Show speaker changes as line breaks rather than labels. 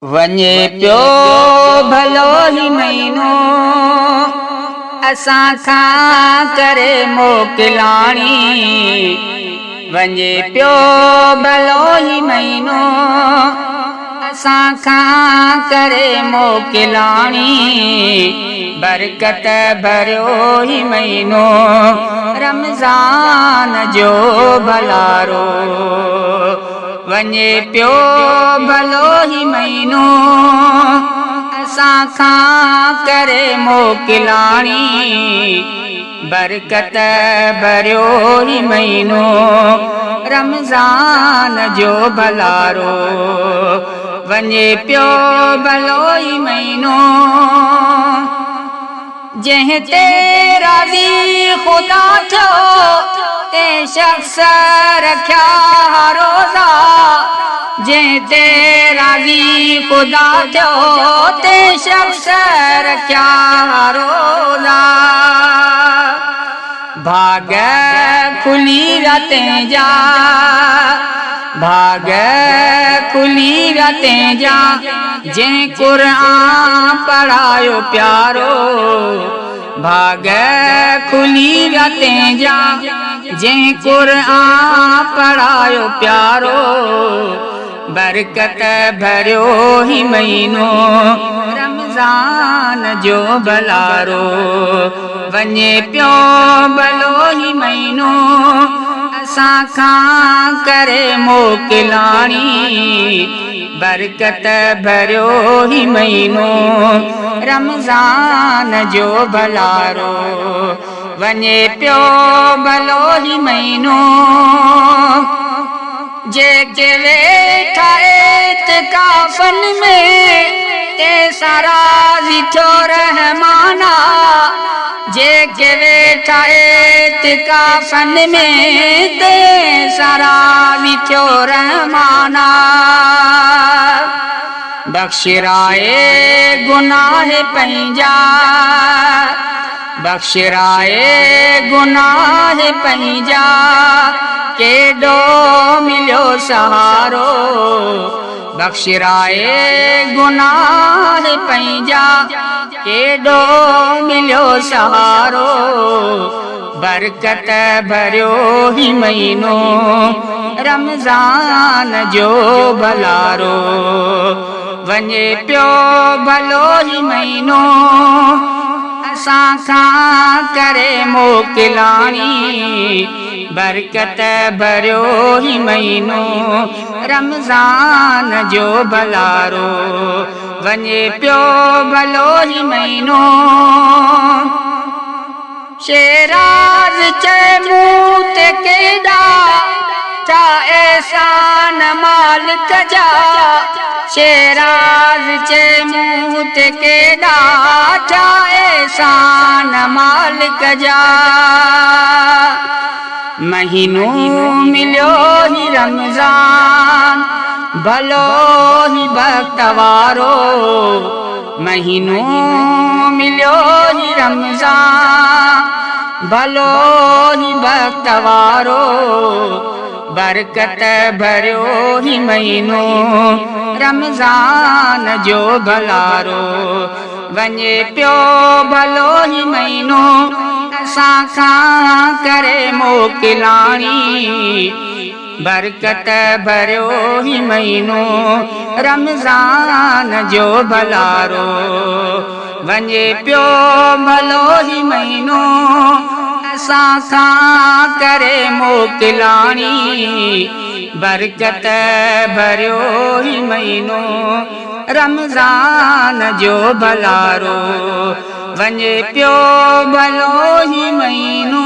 वञे पियो भलो ही महीनो असां खां करे मोकिलाणी। वञे पियो भलो ही महीनो असां खां करे मोकिलाणी। बरकत भरियो ही महीनो रमज़ान जो भलारो। वञे पियो भलो ही महीनो असां खां करे मोकिलाणी। बरकत भरियो ही महीनो रमज़ान जो भलारो। वञे पियो भलो ही महीनो जंहिं ते राज़ी ख़ुदा थियो ते शख़्स रखिया रोज़ा। जंहिं ते राज़ी ख़ुदा थियो ते शख़्स रखिया रोज़ा। भाग खुली रातें जा, भाग खुली रातें जा जंहिं क़ुरान पढ़ायो प्यारो। भाग खुली रातें जा जंहिं क़ुरान पढ़ायो प्यारो। बरकत भरियो ही महीनो रमज़ान जो भलारो। वञे पियो भलो ही महीनो असां खां करे मोकिलाणी। बरकत भरियो ही महीनो रमज़ान जो भलारो। वञे पियो भलो ही महीनो जेके वेठा इत्काफ़न में ते राज़ी थियो रहमाना। जेके वेठा इत्काफ़न में ते राज़ी थियो रहमाना। बख़्शिराए गुनाह पंहिंजा, बख़्शिराए गुनाह पंहिंजा केॾो मिलियो सहारो। बख़्शिराए गुनाह पंहिंजा केॾो मिलियो सहारो। बरकत भरियो ही महीनो रमज़ान जो भलारो। वञे पियो भलो ही महीनो असां खां करे मोकिलाणी। बरकत भरियो ही महीनो रमज़ान जो भलारो। वञे पियो भलो ही महीनो शेराज़ चए मूं ते केॾा छा एहसान मालिक जा। शेराज़ चए मूं ते केॾा छा एहसान मालिक जा। महीनो मिलियो ही रमज़ान भलो ही वक्त वारो। महीनो मिलियो ही रमज़ान भलो ही वक्त वारो। बरकत भरियो ही महीनो रमज़ान जो भलारो। वञे पियो भलो ही महीनो असां खां करे मोकिलाणी। बरकत भरियो ही महीनो रमज़ान जो भलारो। वञे पियो भलो ही महीनो असां खां करे मोकिलाणी। बरकत भरियो ही महीनो रमज़ान जो भलारो। वञे पियो भलो ही महीनो।